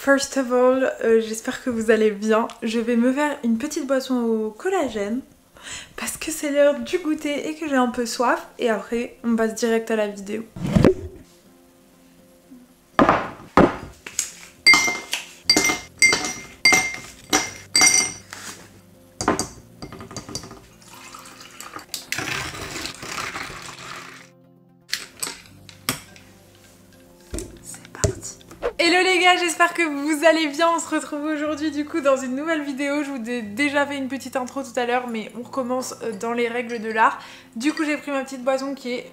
First of all, j'espère que vous allez bien. Je vais me faire une petite boisson au collagène parce que c'est l'heure du goûter et que j'ai un peu soif. Et après, on passe direct à la vidéo. Hello les gars, j'espère que vous allez bien. On se retrouve aujourd'hui du coup dans une nouvelle vidéo. Je vous ai déjà fait une petite intro tout à l'heure, mais on recommence dans les règles de l'art. Du coup j'ai pris ma petite boisson qui est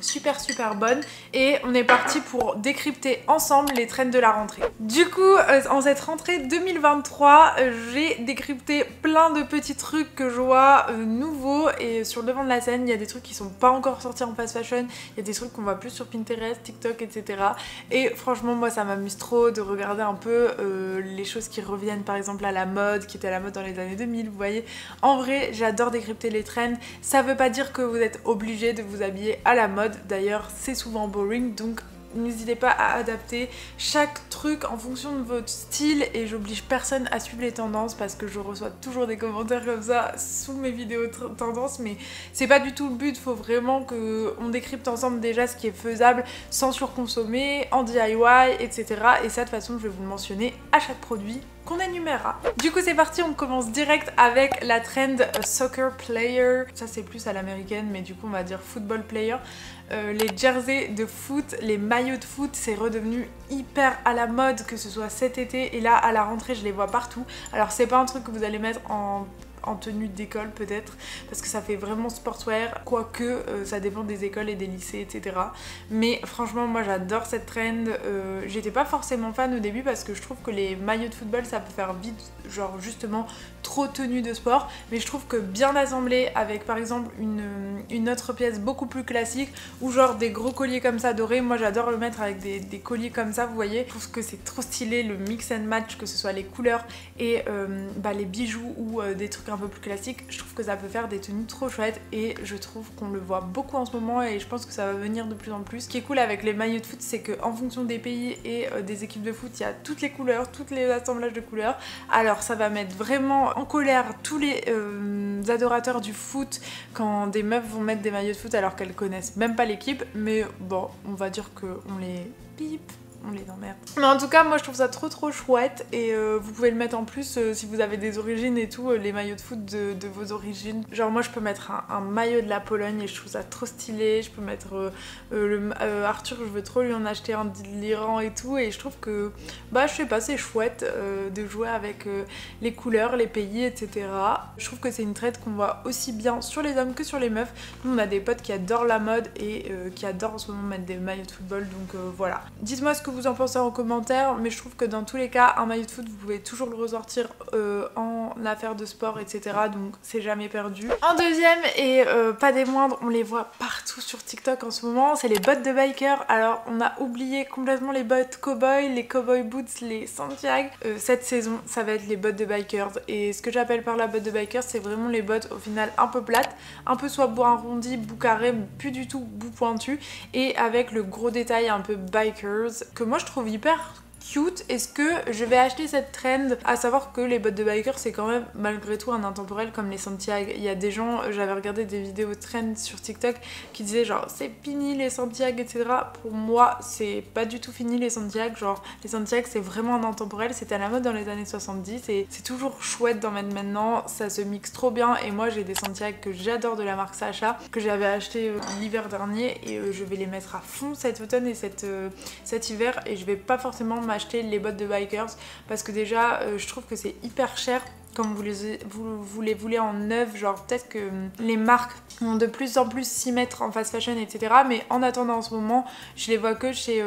super bonne et on est parti pour décrypter ensemble les trends de la rentrée. Du coup en cette rentrée 2023 j'ai décrypté plein de petits trucs que je vois nouveaux et sur le devant de la scène. Il y a des trucs qui sont pas encore sortis en fast fashion, il y a des trucs qu'on voit plus sur Pinterest, TikTok, etc. Et franchement moi ça m'amuse trop de regarder un peu les choses qui reviennent par exemple à la mode, qui étaient à la mode dans les années 2000, vous voyez. En vrai j'adore décrypter les trends. Ça veut pas dire que vous êtes obligé de vous habiller à la mode. D'ailleurs, c'est souvent boring, donc n'hésitez pas à adapter chaque truc en fonction de votre style et j'oblige personne à suivre les tendances parce que je reçois toujours des commentaires comme ça sous mes vidéos tendances, mais c'est pas du tout le but. Faut vraiment qu'on décrypte ensemble déjà ce qui est faisable sans surconsommer, en DIY, etc. Et ça de toute façon je vais vous le mentionner à chaque produit qu'on énumérera. Du coup c'est parti, on commence direct avec la trend soccer player. Ça c'est plus à l'américaine, mais du coup on va dire football player. Les jerseys de foot, les maillots de foot, c'est redevenu hyper à la mode, que ce soit cet été et là à la rentrée je les vois partout. Alors c'est pas un truc que vous allez mettre en tenue d'école peut-être, parce que ça fait vraiment sportswear, quoique ça dépend des écoles et des lycées, etc. Mais franchement moi j'adore cette trend. J'étais pas forcément fan au début parce que je trouve que les maillots de football ça peut faire vite genre justement trop tenue de sport, mais je trouve que bien assemblé avec par exemple une autre pièce beaucoup plus classique ou genre des gros colliers comme ça dorés, moi j'adore le mettre avec des colliers comme ça, vous voyez. Je trouve que c'est trop stylé le mix and match, que ce soit les couleurs et les bijoux ou des trucs un peu plus classiques. Je trouve que ça peut faire des tenues trop chouettes et je trouve qu'on le voit beaucoup en ce moment et je pense que ça va venir de plus en plus. Ce qui est cool avec les maillots de foot, c'est qu'en fonction des pays et des équipes de foot, il y a toutes les couleurs, tous les assemblages de couleurs. Alors ça va mettre vraiment en colère tous les adorateurs du foot quand des meufs vont mettre des maillots de foot alors qu'elles connaissent même pas l'équipe, mais bon, on va dire qu'on les pipe, on les emmerde. Mais en tout cas moi je trouve ça trop chouette et vous pouvez le mettre en plus si vous avez des origines et tout, les maillots de foot de vos origines. Genre moi je peux mettre un maillot de la Pologne et je trouve ça trop stylé. Je peux mettre Arthur, je veux trop lui en acheter un de l'Iran et tout, et je trouve que je sais pas, c'est chouette de jouer avec les couleurs, les pays, etc. Je trouve que c'est une traite qu'on voit aussi bien sur les hommes que sur les meufs. Nous on a des potes qui adorent la mode et qui adorent en ce moment mettre des maillots de football, donc voilà. Dites-moi ce que vous en pensez en commentaire, mais je trouve que dans tous les cas un maillot de foot vous pouvez toujours le ressortir en affaire de sport, etc. donc c'est jamais perdu. En deuxième et pas des moindres, on les voit partout sur TikTok en ce moment, c'est les bottes de biker. Alors on a oublié complètement les bottes cowboy, les cowboy boots, les Santiago. Cette saison ça va être les bottes de bikers, et ce que j'appelle par la botte de biker c'est vraiment les bottes au final un peu plates, un peu soit bout arrondi, bout carré, mais plus du tout bout pointu, et avec le gros détail un peu bikers que moi je trouve hyper cute. Est-ce que je vais acheter cette trend? À savoir que les bottes de biker c'est quand même malgré tout un intemporel comme les Santiago. Il y a des gens, j'avais regardé des vidéos trend sur TikTok qui disaient genre c'est fini les Santiago, etc. Pour moi c'est pas du tout fini les Santiago. Genre les Santiago c'est vraiment un intemporel, c'était à la mode dans les années 70 et c'est toujours chouette d'en mettre maintenant, ça se mixe trop bien. Et moi j'ai des Santiago que j'adore de la marque Sacha, que j'avais acheté l'hiver dernier, et je vais les mettre à fond cet automne et cet hiver, et je vais pas forcément acheter les bottes de bikers parce que déjà je trouve que c'est hyper cher comme vous les voulez en neuf. Genre peut-être que les marques vont de plus en plus s'y mettre en fast fashion, etc. Mais en attendant en ce moment je les vois que chez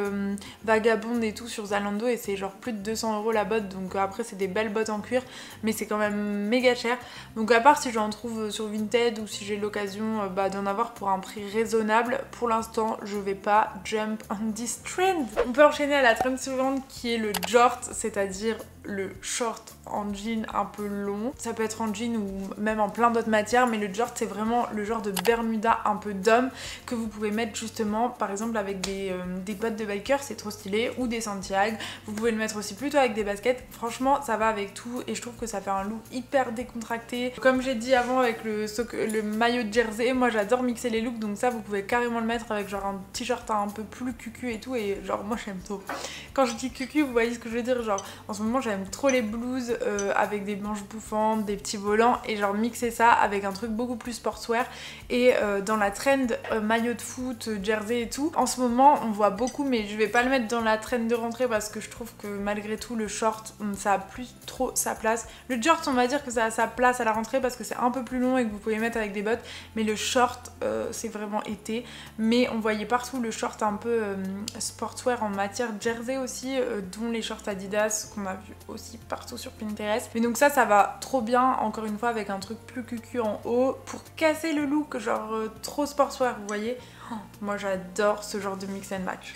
Vagabond et tout sur Zalando, et c'est genre plus de 200 € la botte. Donc après c'est des belles bottes en cuir mais c'est quand même méga cher. Donc à part si j'en trouve sur Vinted ou si j'ai l'occasion d'en avoir pour un prix raisonnable, pour l'instant je vais pas jump on this trend. On peut enchaîner à la trend suivante qui est le jort, c'est-à-dire le short en jean un peu long. Ça peut être en jean ou même en plein d'autres matières, mais le short c'est vraiment le genre de bermuda un peu d'homme que vous pouvez mettre justement par exemple avec des bottes de biker, c'est trop stylé, ou des Santiago. Vous pouvez le mettre aussi plutôt avec des baskets. Franchement ça va avec tout et je trouve que ça fait un look hyper décontracté. Comme j'ai dit avant avec le maillot de jersey, moi j'adore mixer les looks, donc ça vous pouvez carrément le mettre avec genre un t-shirt un peu plus cucu et tout, et genre moi j'aime trop. Quand je dis cucu, vous voyez ce que je veux dire, genre en ce moment j'aime trop les blouses avec des manches bouffantes, des petits volants, et genre mixer ça avec un truc beaucoup plus sportswear. Et dans la trend maillot de foot, jersey et tout, en ce moment on voit beaucoup, mais je vais pas le mettre dans la trend de rentrée parce que je trouve que malgré tout le short ça a plus trop sa place. Le short on va dire que ça a sa place à la rentrée parce que c'est un peu plus long et que vous pouvez mettre avec des bottes, mais le short c'est vraiment été. Mais on voyait partout le short un peu sportswear en matière jersey aussi, dont les shorts Adidas qu'on a vu aussi partout sur Pinterest. Mais donc ça va trop bien, encore une fois avec un truc plus cucu en haut pour casser le look genre trop sportswear, vous voyez. Oh, moi j'adore ce genre de mix and match.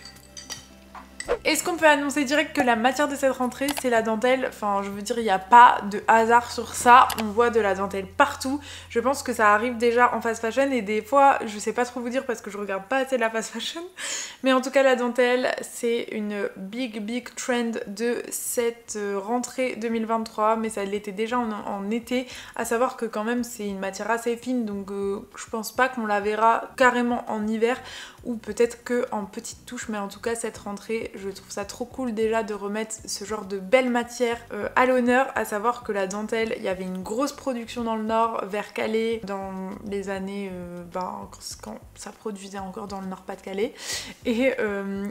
Est-ce qu'on peut annoncer direct que la matière de cette rentrée c'est la dentelle? Enfin je veux dire, il n'y a pas de hasard sur ça, on voit de la dentelle partout. Je pense que ça arrive déjà en fast fashion et des fois je sais pas trop vous dire parce que je regarde pas assez la fast fashion, mais en tout cas la dentelle c'est une big trend de cette rentrée 2023, mais ça l'était déjà en été, à savoir que quand même c'est une matière assez fine, donc je pense pas qu'on la verra carrément en hiver, ou peut-être que en petites touches, mais en tout cas cette rentrée je trouve ça trop cool déjà de remettre ce genre de belle matière à l'honneur, à savoir que la dentelle, il y avait une grosse production dans le nord, vers Calais, dans les années quand ça produisait encore dans le Nord-Pas-de-Calais, et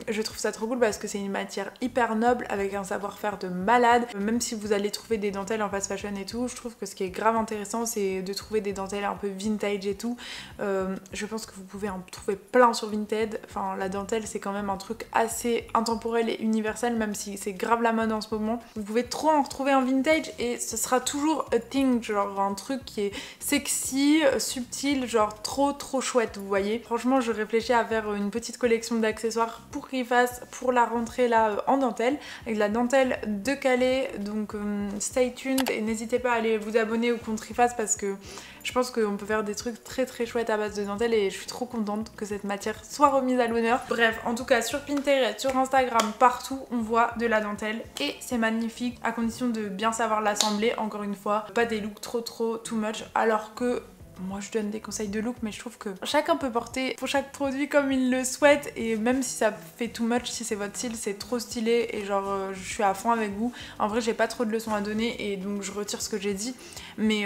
je trouve ça trop cool parce que c'est une matière hyper noble avec un savoir-faire de malade. Même si vous allez trouver des dentelles en fast fashion et tout, je trouve que ce qui est grave intéressant c'est de trouver des dentelles un peu vintage et tout. Je pense que vous pouvez en trouver plein sur Vinted. Enfin la dentelle c'est quand même un truc assez intemporel et universel, même si c'est grave la mode en ce moment. Vous pouvez trop en retrouver en vintage et ce sera toujours a thing, genre un truc qui est sexy, subtil, genre trop chouette, vous voyez. Franchement je réfléchis à faire une petite collection d'accessoires pour Riface pour la rentrée là en dentelle, avec de la dentelle de Calais, donc stay tuned et n'hésitez pas à aller vous abonner au compte Riface parce que je pense qu'on peut faire des trucs très chouettes à base de dentelle et je suis trop contente que cette matière soit remise à l'honneur. Bref, en tout cas sur Pinterest, sur Instagram, partout on voit de la dentelle et c'est magnifique à condition de bien savoir l'assembler, encore une fois. Pas des looks trop too much, alors que moi je donne des conseils de look, mais je trouve que chacun peut porter pour chaque produit comme il le souhaite, et même si ça fait too much, si c'est votre style, c'est trop stylé et genre je suis à fond avec vous. En vrai j'ai pas trop de leçons à donner et donc je retire ce que j'ai dit, mais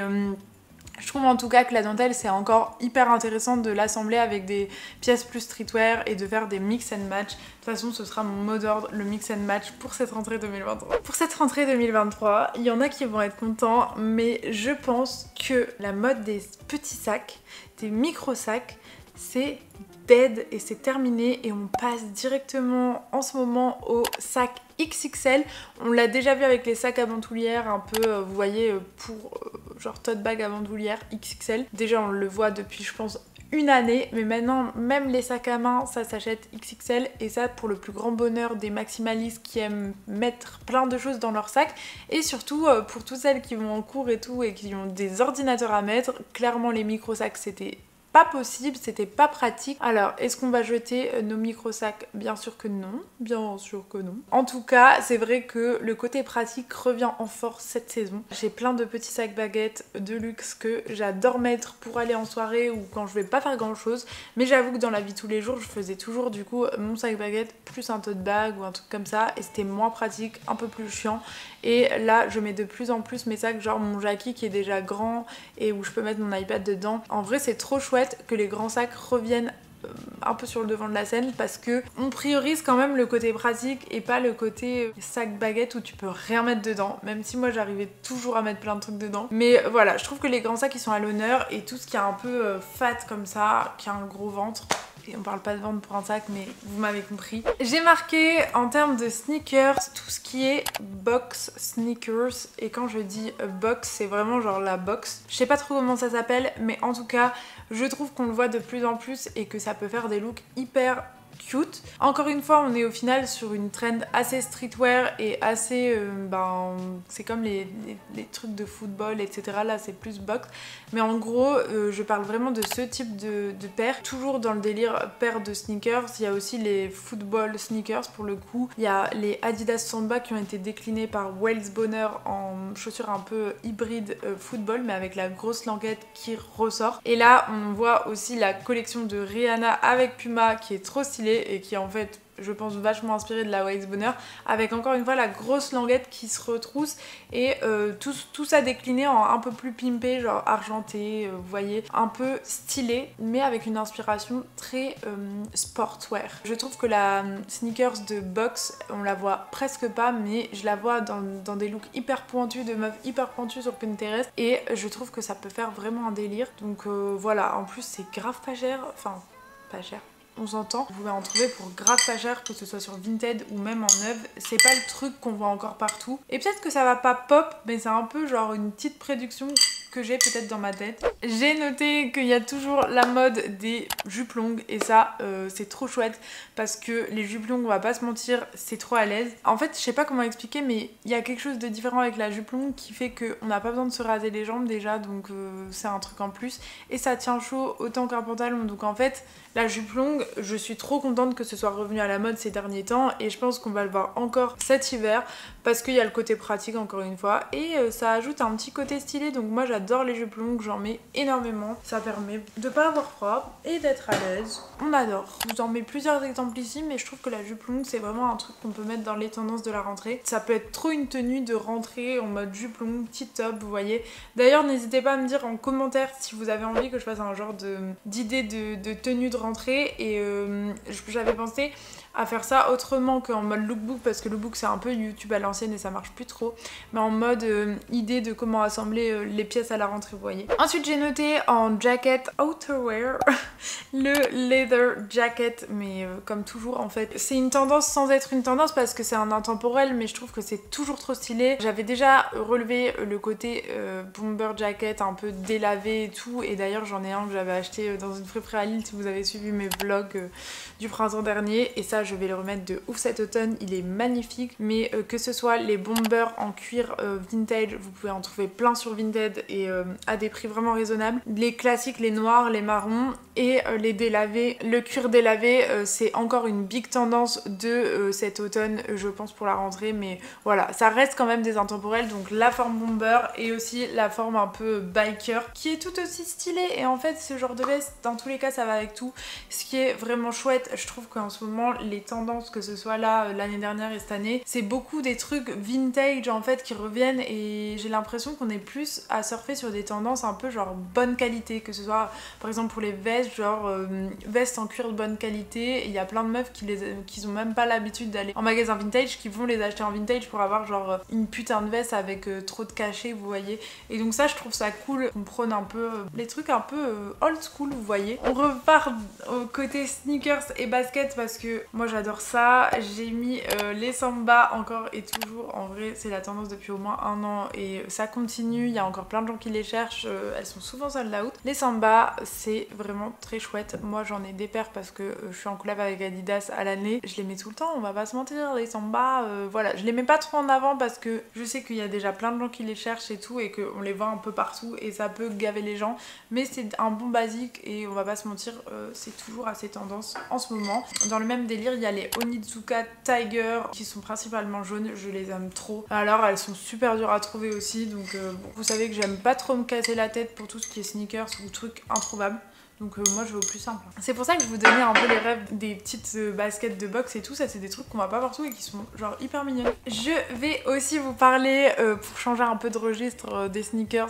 je trouve en tout cas que la dentelle c'est encore hyper intéressant de l'assembler avec des pièces plus streetwear et de faire des mix and match. De toute façon ce sera mon mot d'ordre, le mix and match pour cette rentrée 2023. Pour cette rentrée 2023, il y en a qui vont être contents, mais je pense que la mode des petits sacs, des micro sacs, c'est dead et c'est terminé et on passe directement en ce moment au sac XXL. On l'a déjà vu avec les sacs à bandoulière un peu, vous voyez, pour genre tote bag à bandoulière XXL. Déjà on le voit depuis je pense une année, mais maintenant même les sacs à main ça s'achète XXL, et ça pour le plus grand bonheur des maximalistes qui aiment mettre plein de choses dans leur sac, et surtout pour toutes celles qui vont en cours et tout et qui ont des ordinateurs à mettre. Clairement les micro sacs c'était pas possible, c'était pas pratique. Alors est-ce qu'on va jeter nos micro sacs? Bien sûr que non, bien sûr que non. En tout cas c'est vrai que le côté pratique revient en force cette saison. J'ai plein de petits sacs baguettes de luxe que j'adore mettre pour aller en soirée ou quand je vais pas faire grand chose, mais j'avoue que dans la vie de tous les jours je faisais toujours du coup mon sac baguette plus un tote bag ou un truc comme ça, et c'était moins pratique, un peu plus chiant. Et là je mets de plus en plus mes sacs, genre mon Jackie qui est déjà grand et où je peux mettre mon iPad dedans. En vrai c'est trop chouette que les grands sacs reviennent un peu sur le devant de la scène, parce que on priorise quand même le côté pratique et pas le côté sac baguette où tu peux rien mettre dedans, même si moi j'arrivais toujours à mettre plein de trucs dedans. Mais voilà, je trouve que les grands sacs ils sont à l'honneur, et tout ce qui est un peu fat comme ça, qui a un gros ventre, et on parle pas de ventre pour un sac mais vous m'avez compris. J'ai marqué en termes de sneakers tout ce qui est box sneakers, et quand je dis box c'est vraiment genre la box. Je sais pas trop comment ça s'appelle, mais en tout cas je trouve qu'on le voit de plus en plus et que ça peut faire des looks hyper cute. Encore une fois, on est au final sur une trend assez streetwear et assez... c'est comme les trucs de football, etc. Là, c'est plus box. Mais en gros, je parle vraiment de ce type de paire. Toujours dans le délire paire de sneakers. Il y a aussi les football sneakers pour le coup. Il y a les Adidas Samba qui ont été déclinés par Wales Bonner en chaussures un peu hybride football, mais avec la grosse languette qui ressort. Et là, on voit aussi la collection de Rihanna avec Puma qui est trop stylée et qui en fait, je pense, vachement inspirée de la Wales Bonner, avec encore une fois la grosse languette qui se retrousse et tout ça décliné en un peu plus pimpé, genre argenté, vous voyez, un peu stylé, mais avec une inspiration très sportswear. Je trouve que la sneakers de box, on la voit presque pas, mais je la vois dans des looks hyper pointus, de meufs hyper pointus sur Pinterest, et je trouve que ça peut faire vraiment un délire. Donc voilà, en plus c'est grave pas cher, enfin pas cher, on s'entend, vous pouvez en trouver pour grave pas cher, que ce soit sur Vinted ou même en neuf. C'est pas le truc qu'on voit encore partout. Et peut-être que ça va pas pop, mais c'est un peu genre une petite prédiction que j'ai peut-être dans ma tête. J'ai noté qu'il y a toujours la mode des jupes longues et ça c'est trop chouette parce que les jupes longues, on va pas se mentir, c'est trop à l'aise. En fait, je sais pas comment expliquer, mais il y a quelque chose de différent avec la jupe longue qui fait qu'on n'a pas besoin de se raser les jambes déjà, donc c'est un truc en plus. Et ça tient chaud autant qu'un pantalon, donc en fait la jupe longue, je suis trop contente que ce soit revenu à la mode ces derniers temps et je pense qu'on va le voir encore cet hiver parce qu'il y a le côté pratique encore une fois et ça ajoute un petit côté stylé, donc moi j'adore les jupes longues, j'en mets énormément. Ça permet de pas avoir froid et d'être à l'aise. On adore. Je vous en mets plusieurs exemples ici, mais je trouve que la jupe longue c'est vraiment un truc qu'on peut mettre dans les tendances de la rentrée. Ça peut être trop une tenue de rentrée en mode jupe longue, petit top, vous voyez. D'ailleurs n'hésitez pas à me dire en commentaire si vous avez envie que je fasse un genre d'idée de tenue de rentrée et j'avais pensé à faire ça autrement qu'en mode lookbook parce que lookbook c'est un peu YouTube à l'ancienne et ça marche plus trop, mais en mode idée de comment assembler les pièces à la rentrée, vous voyez. Ensuite j'ai noté en jacket outerwear le leather jacket, mais comme toujours en fait c'est une tendance sans être une tendance parce que c'est un intemporel, mais je trouve que c'est toujours trop stylé. J'avais déjà relevé le côté bomber jacket un peu délavé et tout, et d'ailleurs j'en ai un que j'avais acheté dans une friperie à Lille si vous avez suivi mes vlogs du printemps dernier, et ça je vais le remettre de ouf cet automne, il est magnifique. Mais que ce soit les bombers en cuir vintage, vous pouvez en trouver plein sur Vinted et à des prix vraiment raisonnables. Les classiques, les noirs, les marrons et les délavés. Le cuir délavé c'est encore une big tendance de cet automne je pense pour la rentrée, mais voilà, ça reste quand même des intemporels, donc la forme bomber et aussi la forme un peu biker qui est tout aussi stylée. Et en fait ce genre de veste dans tous les cas ça va avec tout. Ce qui est vraiment chouette, je trouve qu'en ce moment les tendances, que ce soit là l'année dernière et cette année, c'est beaucoup des trucs vintage en fait qui reviennent, et j'ai l'impression qu'on est plus à surfer sur des tendances un peu genre bonne qualité, que ce soit par exemple pour les vestes, genre vestes en cuir de bonne qualité. Il y a plein de meufs qui ont même pas l'habitude d'aller en magasin vintage, qui vont les acheter en vintage pour avoir genre une putain de veste avec trop de cachets, vous voyez. Et donc ça je trouve ça cool, on prône un peu les trucs un peu old school, vous voyez. On repart au côté sneakers et basket parce que moi j'adore ça. J'ai mis les Samba encore et toujours, en vrai c'est la tendance depuis au moins un an et ça continue, il y a encore plein de gens qui les cherchent, elles sont souvent sold out. Les Samba c'est vraiment très chouette, moi j'en ai des paires parce que je suis en collab avec Adidas à l'année, je les mets tout le temps, on va pas se mentir, les Samba, voilà, je les mets pas trop en avant parce que je sais qu'il y a déjà plein de gens qui les cherchent et tout, et qu'on les voit un peu partout et ça peut gaver les gens, mais c'est un bon basique et on va pas se mentir, c'est toujours assez tendance en ce moment. Dans le même délire, il y a les Onitsuka Tiger qui sont principalement jaunes, je les aime trop. Alors elles sont super dures à trouver aussi, donc bon, vous savez que j'aime pas trop me casser la tête pour tout ce qui est sneakers ou trucs introuvables. Donc moi je vais au plus simple. C'est pour ça que je vous donnais un peu les rêves des petites baskets de boxe et tout, ça c'est des trucs qu'on va pas partout et qui sont genre hyper mignonnes. Je vais aussi vous parler, pour changer un peu de registre, des sneakers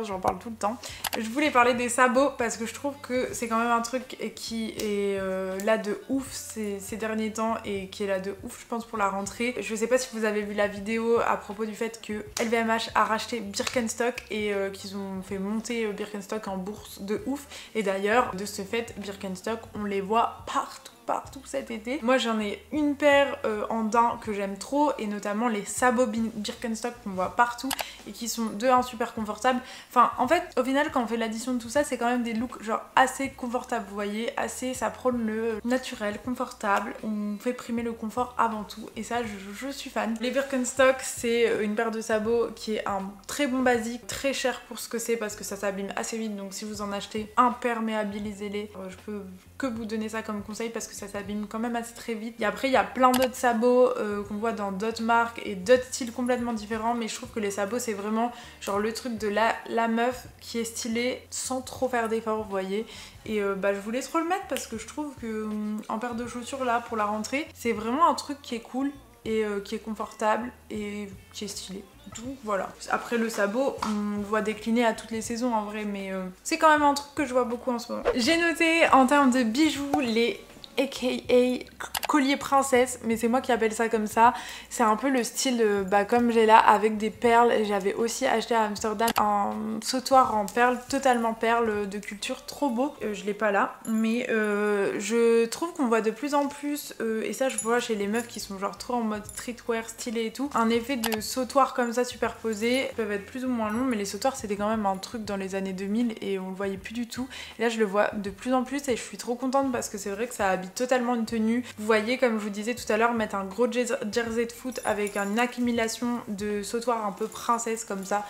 j'en parle tout le temps. Je voulais parler des sabots parce que je trouve que c'est quand même un truc qui est là de ouf ces derniers temps et qui est là de ouf je pense pour la rentrée. Je sais pas si vous avez vu la vidéo à propos du fait que LVMH a racheté Birkenstock et qu'ils ont fait monter Birkenstock en bourse de ouf, et d'ailleurs de ce fait Birkenstock on les voit partout. partout cet été. Moi j'en ai une paire en daim que j'aime trop et notamment les sabots Birkenstock qu'on voit partout et qui sont de un super confortables. Enfin en fait au final quand on fait l'addition de tout ça c'est quand même des looks genre assez confortables, vous voyez, assez, ça prône le naturel, confortable, on fait primer le confort avant tout et ça je suis fan. Les Birkenstock c'est une paire de sabots qui est un très bon basique, très cher pour ce que c'est parce que ça s'abîme assez vite, donc si vous en achetez, imperméabilisez-les. Je peux que vous donner ça comme conseil parce que ça s'abîme quand même assez très vite. Et après il y a plein d'autres sabots qu'on voit dans d'autres marques et d'autres styles complètement différents, mais je trouve que les sabots c'est vraiment genre le truc de la meuf qui est stylée sans trop faire d'efforts, vous voyez. Et je voulais trop le mettre parce que je trouve que en paire de chaussures là pour la rentrée, c'est vraiment un truc qui est cool et qui est confortable et qui est stylé. Donc voilà. Après le sabot, on le voit décliner à toutes les saisons en vrai, mais c'est quand même un truc que je vois beaucoup en ce moment. J'ai noté en termes de bijoux les aka collier princesse, mais c'est moi qui appelle ça comme ça. C'est un peu le style comme j'ai là avec des perles. J'avais aussi acheté à Amsterdam un sautoir en perles, totalement perles de culture, trop beau. Je l'ai pas là, mais je trouve qu'on voit de plus en plus, et ça je vois chez les meufs qui sont genre trop en mode streetwear stylé et tout, un effet de sautoir comme ça superposé. Ils peuvent être plus ou moins longs, mais les sautoirs c'était quand même un truc dans les années 2000 et on le voyait plus du tout. Et là je le vois de plus en plus et je suis trop contente parce que c'est vrai que ça habille totalement une tenue. Vous voyez, comme je vous disais tout à l'heure, mettre un gros jersey de foot avec une accumulation de sautoirs un peu princesse comme ça.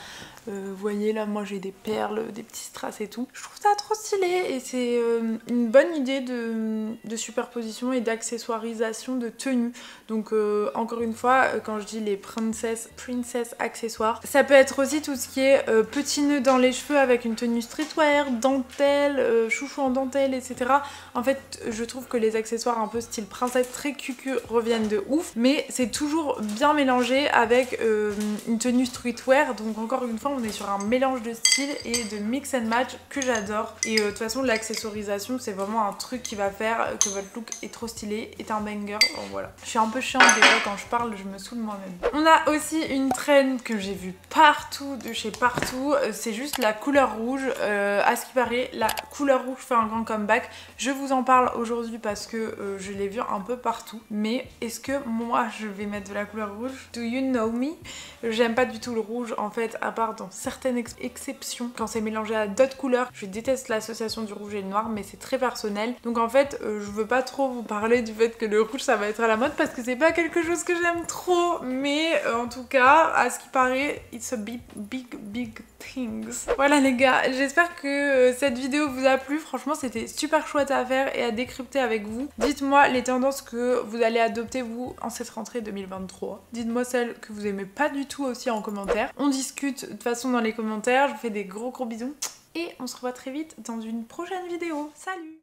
Vous voyez là, moi j'ai des perles, des petits strass et tout. Je trouve ça trop stylé et c'est une bonne idée de superposition et d'accessoirisation de tenue. Donc encore une fois, quand je dis les princess accessoires, ça peut être aussi tout ce qui est petit nœud dans les cheveux avec une tenue streetwear, dentelle, chouchou en dentelle, etc. En fait, je trouve que les accessoires un peu style princesse très cucu reviennent de ouf, mais c'est toujours bien mélangé avec une tenue streetwear. Donc encore une fois, on est sur un mélange de style et de mix and match que j'adore. Et de toute façon, l'accessorisation, c'est vraiment un truc qui va faire que votre look est trop stylé, est un banger. Bon, voilà. Je suis un peu chiante des fois quand je parle, je me saoule moi-même. On a aussi une trend que j'ai vue partout, de chez partout, c'est juste la couleur rouge. À ce qui paraît, la couleur rouge fait un grand comeback. Je vous en parle aujourd'hui parce que je l'ai vu un peu partout. Mais est-ce que moi je vais mettre de la couleur rouge? Do you know me? J'aime pas du tout le rouge en fait, à part dans certaines exceptions. Quand c'est mélangé à d'autres couleurs, je déteste l'association du rouge et le noir, mais c'est très personnel. Donc en fait, je veux pas trop vous parler du fait que le rouge ça va être à la mode parce que c'est pas quelque chose que j'aime trop. Mais en tout cas, à ce qui paraît, it's a big things. Voilà les gars, j'espère que cette vidéo vous a plu. Franchement, c'était super chouette à faire et à décrypter avec vous. Dites-moi les tendances que vous allez adopter vous en cette rentrée 2023. Dites-moi celles que vous aimez pas du tout aussi en commentaire. On discute de toute façon dans les commentaires. Je vous fais des gros bisous et on se revoit très vite dans une prochaine vidéo. Salut!